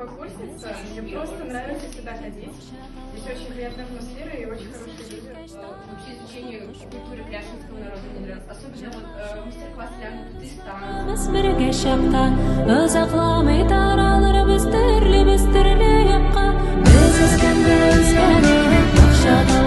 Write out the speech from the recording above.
первокурсница, мне просто нравится сюда ходить. Здесь очень приятная атмосфера и очень хорошие люди. Вообще изучение культуры Пряшинского народа мне нравится. Особенно вот мастер-класс Ляна Тутистан. Biz